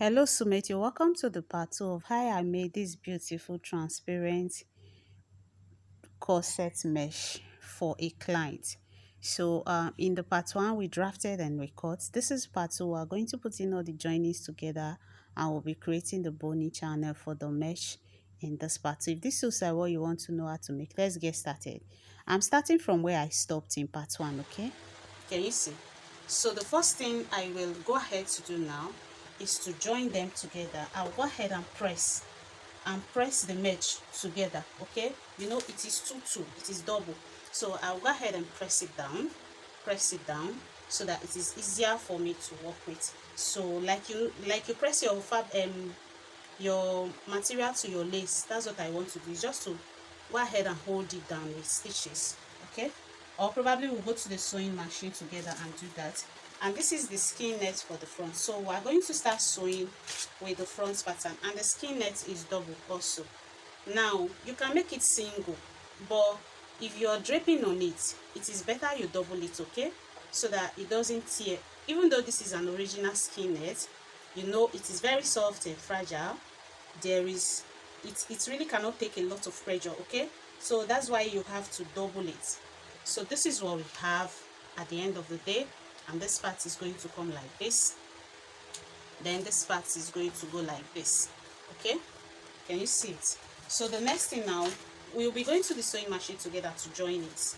Hello, Sumit. You're welcome to the part 2 of how I made this beautiful transparent corset mesh for a client. So in the part 1, we drafted and record. This is part 2. We're going to put in all the joinings together and we'll be creating the bony channel for the mesh in this part. So if this is what you want to know how to make, let's get started. I'm starting from where I stopped in part 1, okay? Can you see? So the first thing I will go ahead to do now is to join them together. I'll go ahead and press the mesh together. Okay, you know it is two, it is double, so I'll go ahead and press it down so that it is easier for me to work with. So like you press your material to your lace. That's what I want to do, is just to go ahead and hold it down with stitches. Okay, or probably we'll go to the sewing machine together and do that. And this is the skin net for the front, so we're going to start sewing with the front pattern, and the skin net is double also. Now you can make it single, but if you're draping on it, it is better you double it, okay, so that it doesn't tear. Even though this is an original skin net, you know it is very soft and fragile. It really cannot take a lot of pressure, okay, so that's why you have to double it. So this is what we have at the end of the day, and this part is going to come like this, then this part is going to go like this. Okay, can you see it? So the next thing now, we'll be going to the sewing machine together to join it.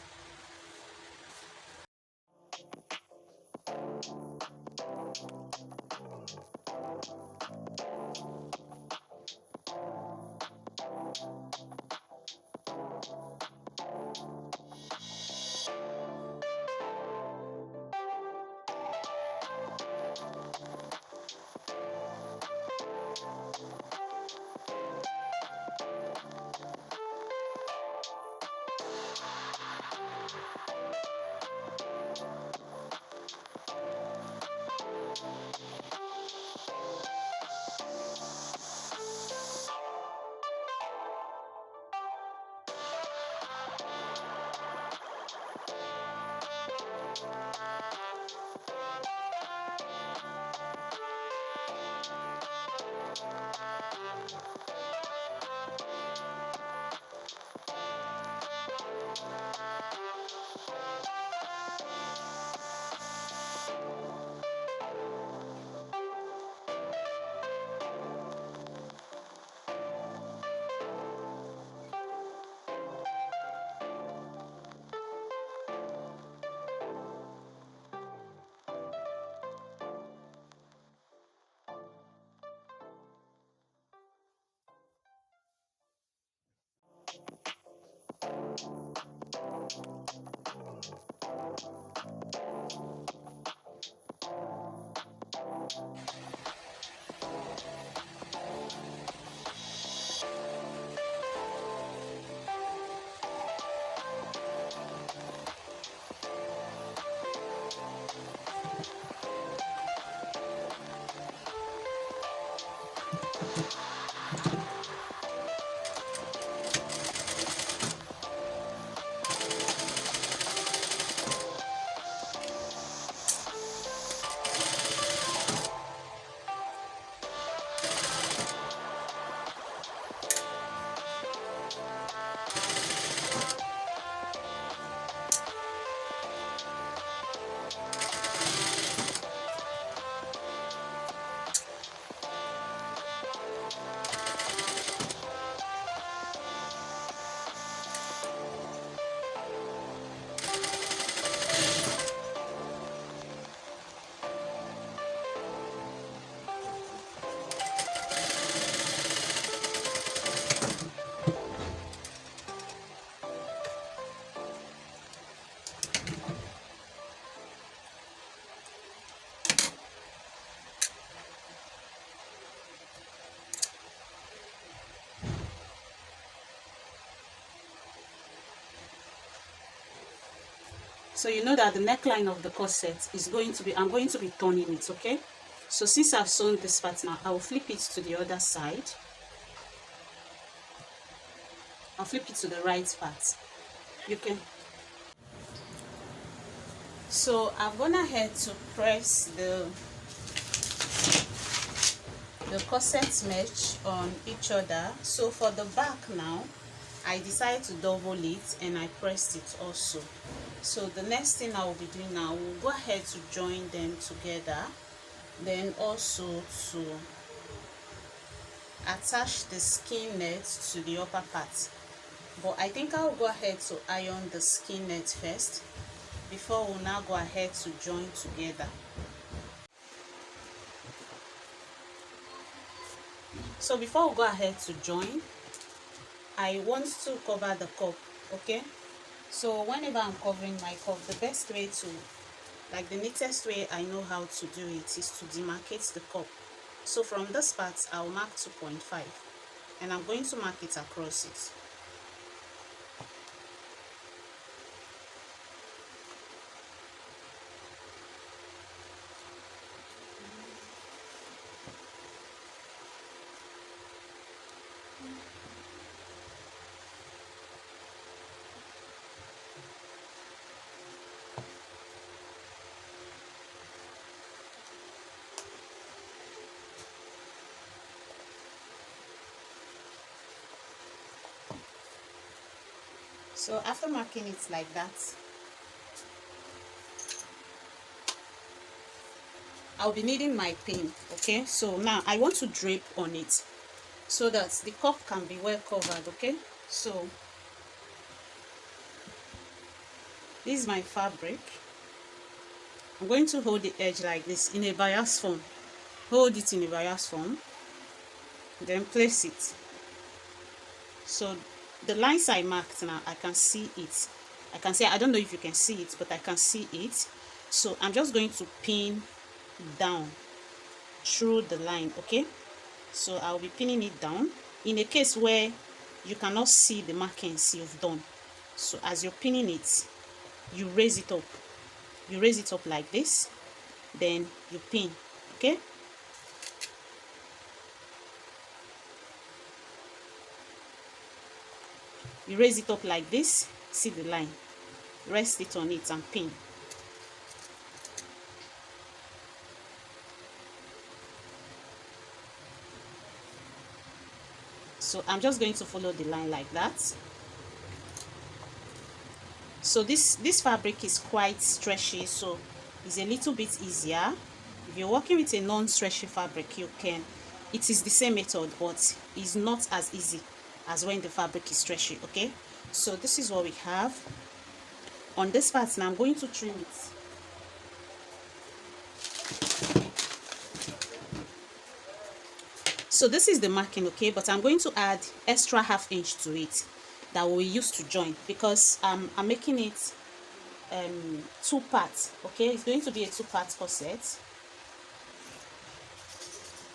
So you know that the neckline of the corset is going to be, I'm going to be turning it, okay? So since I've sewn this part now, I will flip it to the other side. I'll flip it to the right part. You can. So I've gone ahead to press the corset mesh on each other. So for the back now, I decided to double it and I pressed it also. So the next thing I will be doing now, we'll go ahead to join them together, then also to attach the skin net to the upper part. But I think I'll go ahead to iron the skin net first before we'll now go ahead to join together. So before we go ahead to join, I want to cover the cup, okay? So whenever I'm covering my cup, the best way to, like the neatest way I know how to do it is to demarcate the cup. So from this part, I'll mark 2.5 and I'm going to mark it across it. So after marking it like that, I'll be needing my pin, okay? So now I want to drape on it so that the cup can be well covered, okay? So this is my fabric. I'm going to hold the edge like this in a bias form. Hold it in a bias form, then place it. So the lines I marked now, I can see it. I can see, I don't know if you can see it, but I can see it. So I'm just going to pin down through the line, okay? So I'll be pinning it down in a case where you cannot see the markings you've done. So as you're pinning it, you raise it up. You raise it up like this, then you pin, okay? You raise it up like this, see the line, rest it on it and pin. So I'm just going to follow the line like that. So this fabric is quite stretchy, so it's a little bit easier. If you're working with a non-stretchy fabric, you can, it is the same method, but it's not as easy as when the fabric is stretchy, okay? So this is what we have on this part. Now I'm going to trim it. So this is the marking, okay, but I'm going to add extra ½ inch to it that we use to join, because I'm making it two parts, okay? It's going to be a two-part corset.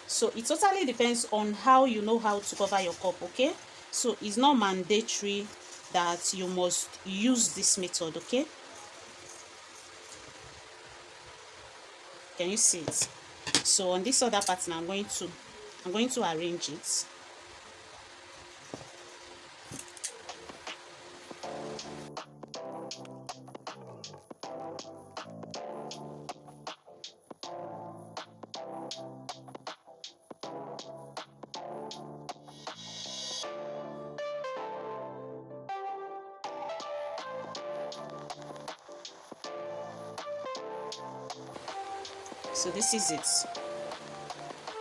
So it totally depends on how you know how to cover your cup, okay? So it's not mandatory that you must use this method, okay? Can you see it? So on this other part now, I'm going to arrange it. So this is it.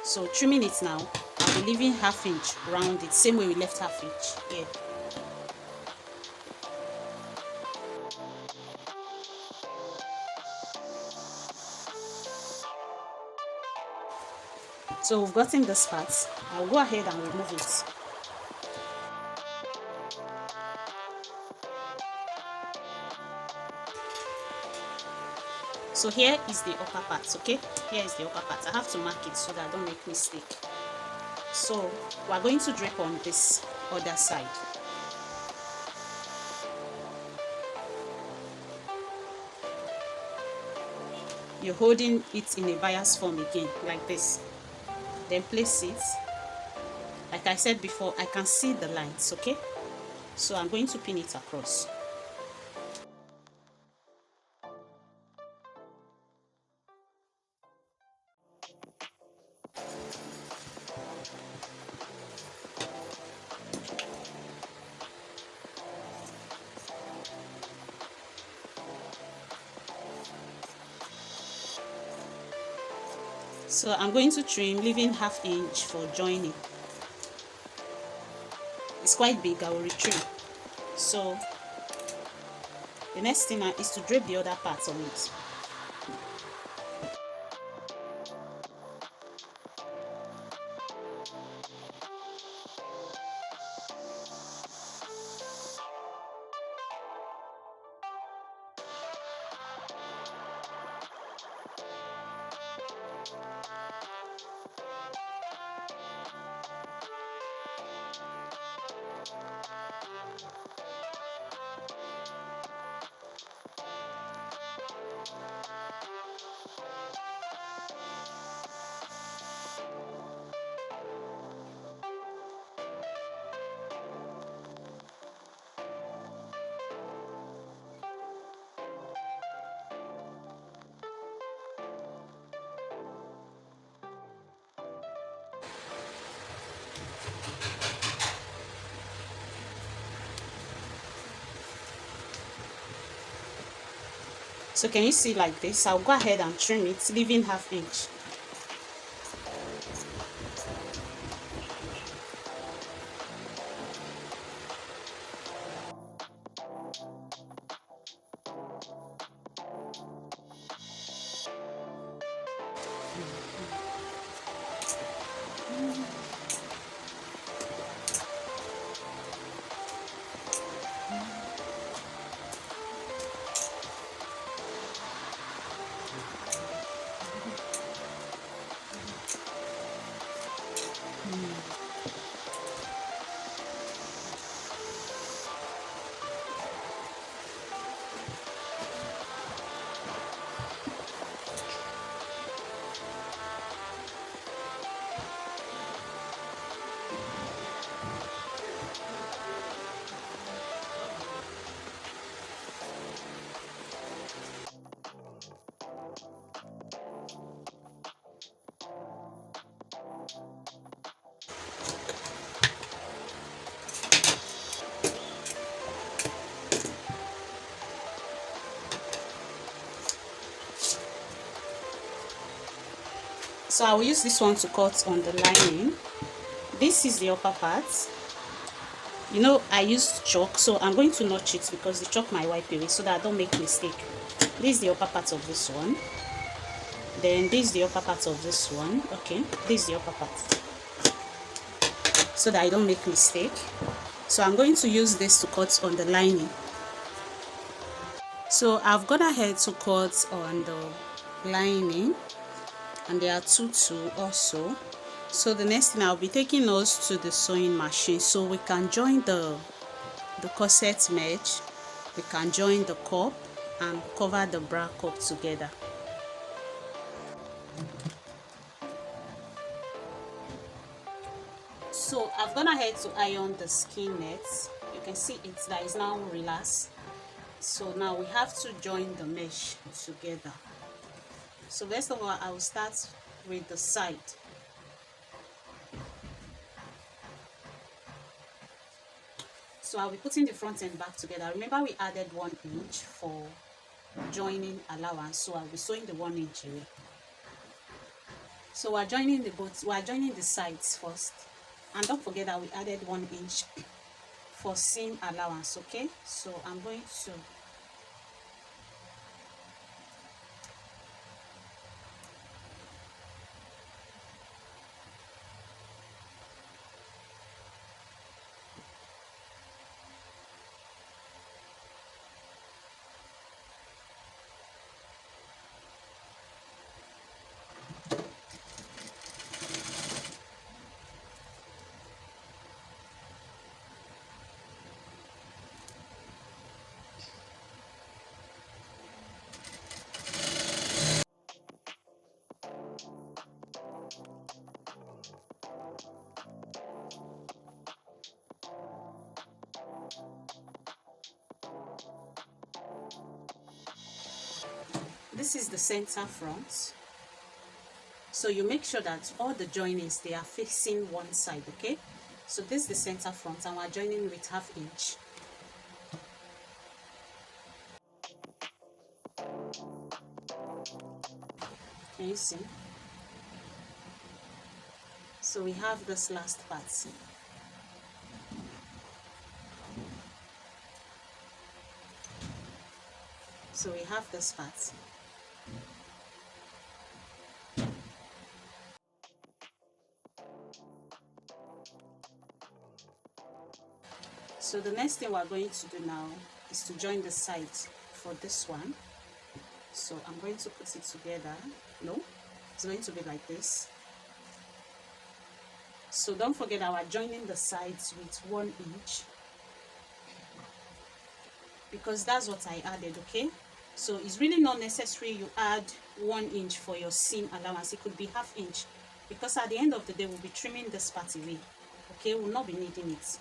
So trimming it now, I'll be leaving ½ inch round it, same way we left ½ inch here. So we've gotten this part. I'll go ahead and remove it. So here is the upper part, okay? Here is the upper part. I have to mark it so that I don't make mistake. So we're going to drape on this other side. You're holding it in a bias form again, like this. Then place it. Like I said before, I can see the lines, okay? So I'm going to pin it across. So I'm going to trim, leaving ½ inch for joining. It's quite big, I will retrim. So the next thing is to drape the other part on it. So can you see like this? I'll go ahead and trim it, leaving ½ inch. So I will use this one to cut on the lining. This is the upper part. You know, I used chalk, so I'm going to notch it because the chalk might wipe away so that I don't make mistake. This is the upper part of this one. Then this is the upper part of this one. Okay, this is the upper part, so that I don't make mistake. So I'm going to use this to cut on the lining. So I've gone ahead to cut on the lining, and there are two also. So the next thing, I'll be taking us to the sewing machine so we can join the corset mesh, we can join the cup and cover the bra cup together. So I've gone ahead to iron the skin net. You can see that is now relaxed. So now we have to join the mesh together. So first of all, I will start with the side. So I'll be putting the front and back together. Remember, we added 1 inch for joining allowance, so I'll be sewing the 1 inch away. So we're joining the sides first, and don't forget that we added 1 inch for seam allowance. Okay, so I'm going to this is the center front. So you make sure that all the joinings, they are facing one side. Okay, so this is the center front, and we're joining with ½ inch. Can you see? So we have this last part. So we have this part. So the next thing we're going to do now is to join the sides for this one. So I'm going to put it together. No, it's going to be like this. So don't forget that we're joining the sides with 1 inch, because that's what I added, okay? So it's really not necessary you add 1 inch for your seam allowance. It could be ½ inch, because at the end of the day we'll be trimming this part away, okay? We'll not be needing it.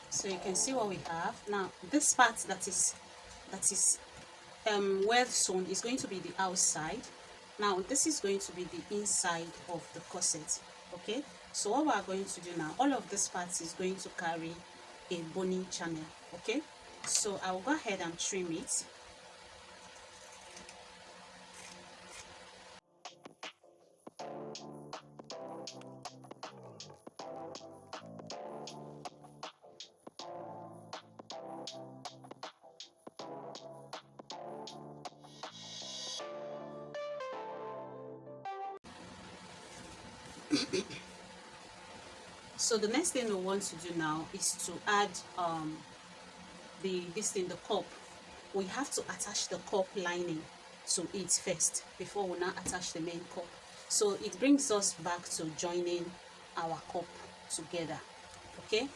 So you can see what we have now. This part that is well sewn is going to be the outside. Now this is going to be the inside of the corset, okay? So what we are going to do now, all of this part is going to carry a boning channel, okay? So I'll go ahead and trim it. So the next thing we want to do now is to add the cup. We have to attach the cup lining to it first before we now attach the main cup. So it brings us back to joining our cup together, okay?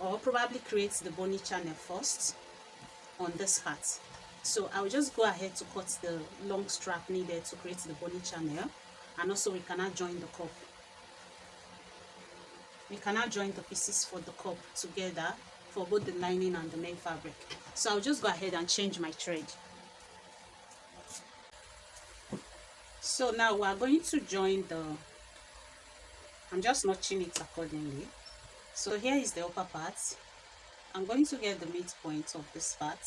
Or probably create the bony channel first on this part. So I'll just go ahead to cut the long strap needed to create the bony channel, and also we cannot join the cup. We cannot join the pieces for the cup together for both the lining and the main fabric. So I'll just go ahead and change my thread. So now we are going to join I'm just notching it accordingly. So here is the upper part. I'm going to get the midpoint of this part.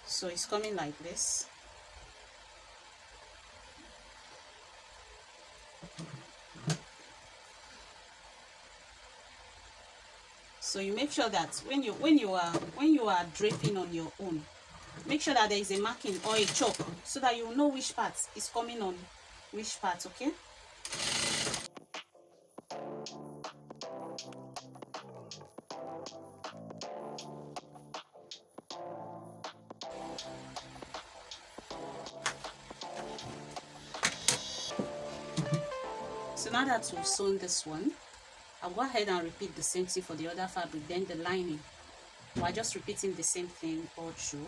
So it's coming like this. So you make sure that when you are draping on your own, make sure that there is a marking or a chalk so that you know which part is coming on which part, okay? So now that we've sewn this one, I'll go ahead and repeat the same thing for the other fabric, then the lining. We're just repeating the same thing all through.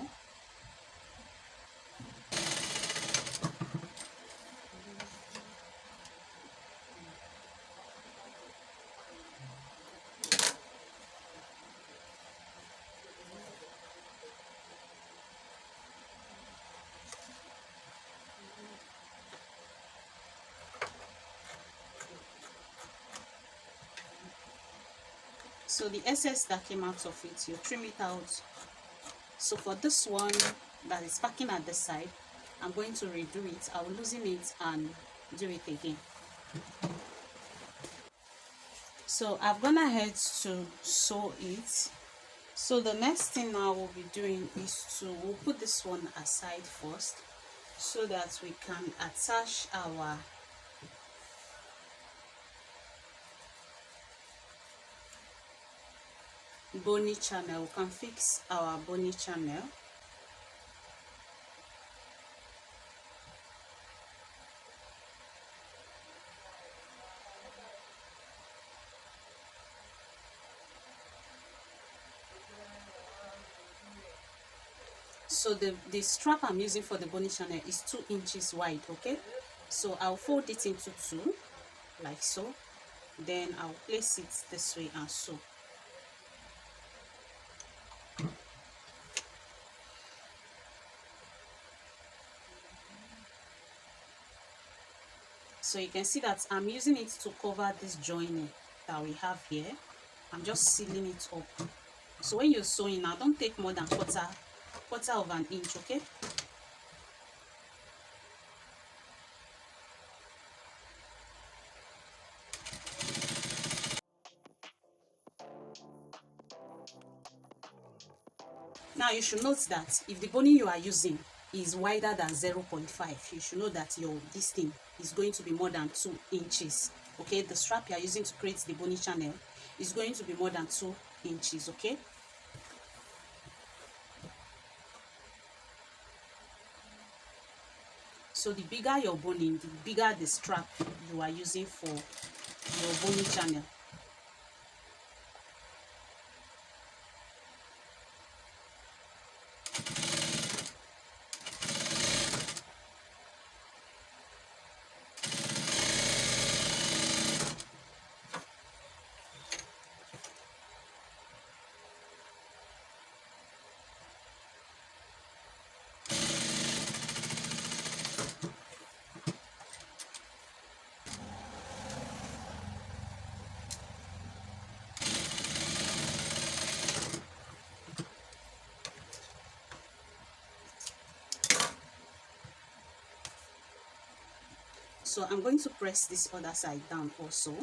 So the excess that came out of it, you trim it out. So for this one that is packing at the side, I'm going to redo it. I will loosen it and do it again. So I've gone ahead to sew it. So the next thing now we'll be doing is we'll put this one aside first so that we can attach our bony channel. We can fix our bony channel. So the strap I'm using for the bony channel is 2 inches wide, okay? So I'll fold it into 2 like so, then I'll place it this way and sew. So you can see that I'm using it to cover this joining that we have here. I'm just sealing it up. So when you're sewing now, don't take more than quarter of an inch, okay? Now you should note that if the boning you are using is wider than 0.5, you should know that your this thing is going to be more than 2 inches. Okay, the strap you are using to create the boning channel is going to be more than 2 inches. Okay, so the bigger your boning, the bigger the strap you are using for your boning channel. So I'm going to press this other side down also.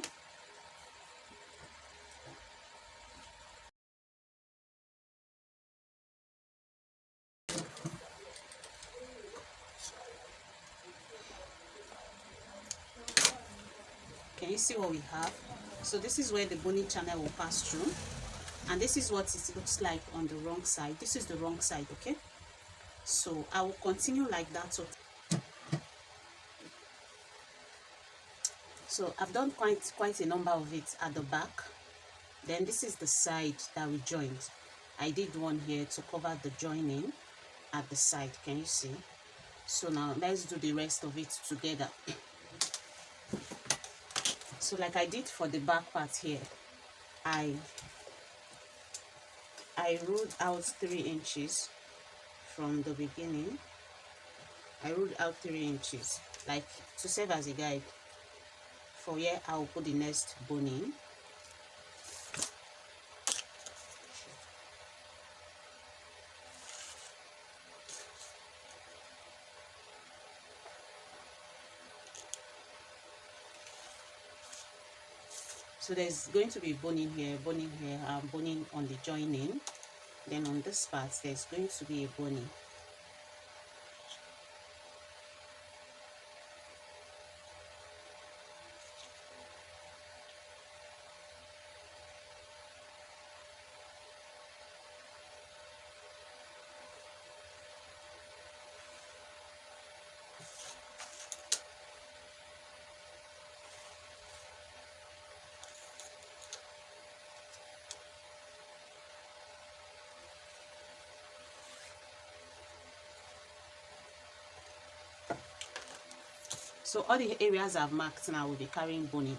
Can you see what we have? So this is where the boning channel will pass through, and this is what it looks like on the wrong side. This is the wrong side, okay? So I will continue like that. So I've done quite a number of it at the back. Then this is the side that we joined. I did one here to cover the joining at the side. Can you see? So now let's do the rest of it together. So like I did for the back part here, I ruled out 3 inches from the beginning. I ruled out 3 inches, like to serve as a guide for where I'll put the next boning. So there's going to be boning here, boning on the joining. Then on this part, there's going to be a boning. So all the areas I've marked now will be carrying boning.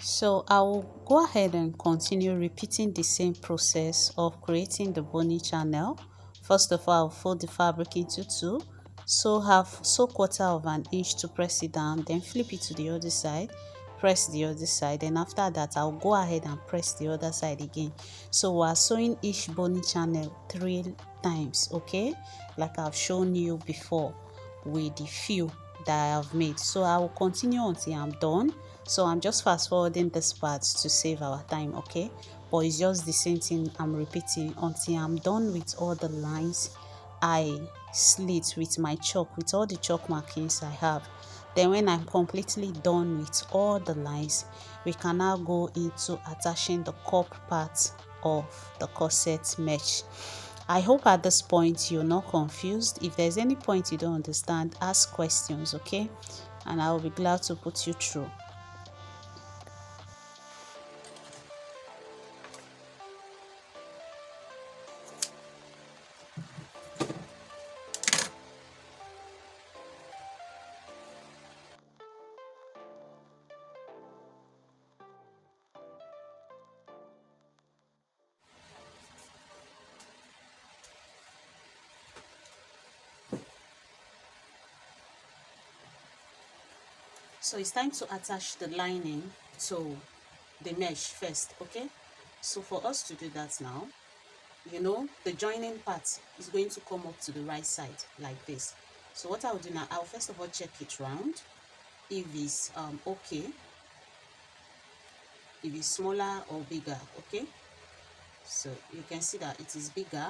So I will go ahead and continue repeating the same process of creating the bony channel. First of all, I'll fold the fabric into two, sew quarter of an inch to press it down, then flip it to the other side, press the other side, and after that I'll go ahead and press the other side again. So we're sewing each bony channel 3 times, okay, like I've shown you before with the few that I have made. So I will continue until I'm done. So I'm just fast forwarding this part to save our time, okay, but it's just the same thing I'm repeating until I'm done with all the lines I slit with my chalk, with all the chalk markings I have. Then when I'm completely done with all the lines, we can now go into attaching the cup part of the corset mesh. I hope at this point you're not confused. If there's any point you don't understand, ask questions, okay, and I'll be glad to put you through. So it's time to attach the lining to the mesh first, okay? So for us to do that now, the joining part is going to come up to the right side like this. So what I'll do now, I'll first of all check it round if it's okay, if it's smaller or bigger, okay? So you can see that it is bigger.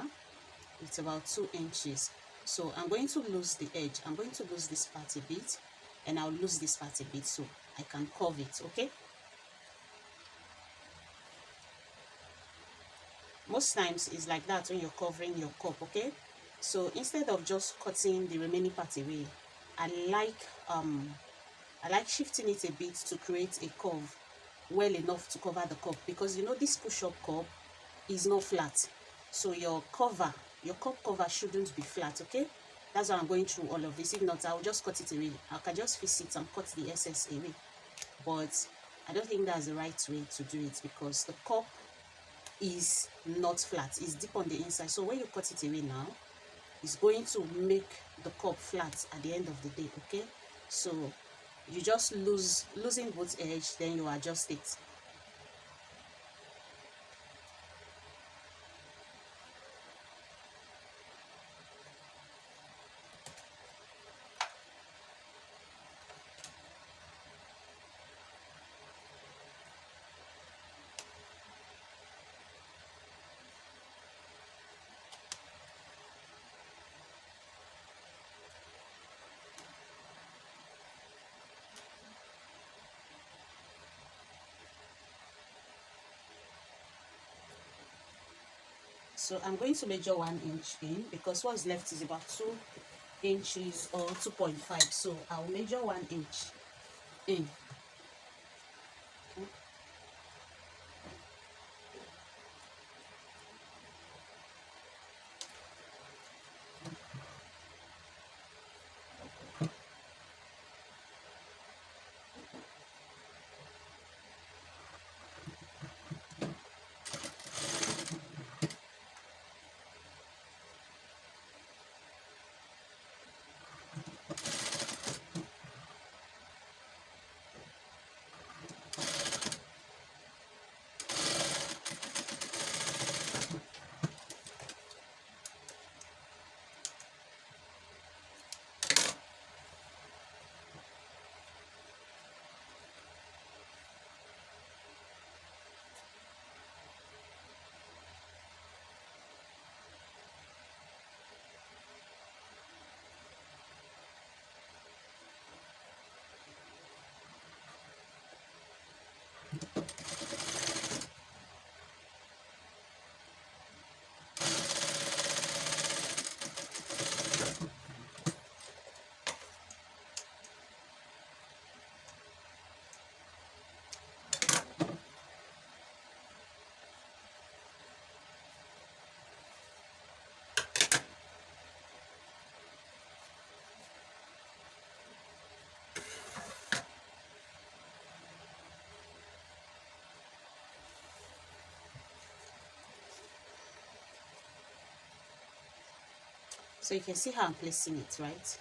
It's about 2 inches. So I'm going to lose the edge. I'm going to lose this part a bit, and I'll lose this part a bit so I can curve it, okay? Most times it's like that when you're covering your cup, okay? So instead of just cutting the remaining part away, I like um I like shifting it a bit to create a curve well enough to cover the cup, because this push-up cup is not flat. So your cup cover shouldn't be flat, okay? That's why I'm going through all of this. If not, I'll just cut it away. I can just fix it and cut the excess away. But I don't think that's the right way to do it, because the cup is not flat, it's deep on the inside. So when you cut it away now, it's going to make the cup flat at the end of the day, okay? So you just losing both edge, then you adjust it. So I'm going to measure 1 inch in, because what's left is about 2 inches or 2.5. So I'll measure 1 inch in. Okay. So you can see how I'm placing it, right?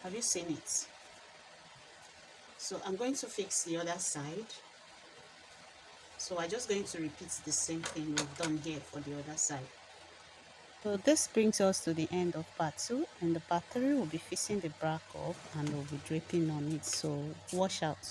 Have you seen it? So I'm going to fix the other side. So I'm just going to repeat the same thing we've done here for the other side. So this brings us to the end of part 2, and the part 3 will be fixing the back up and we'll be draping on it. So wash out.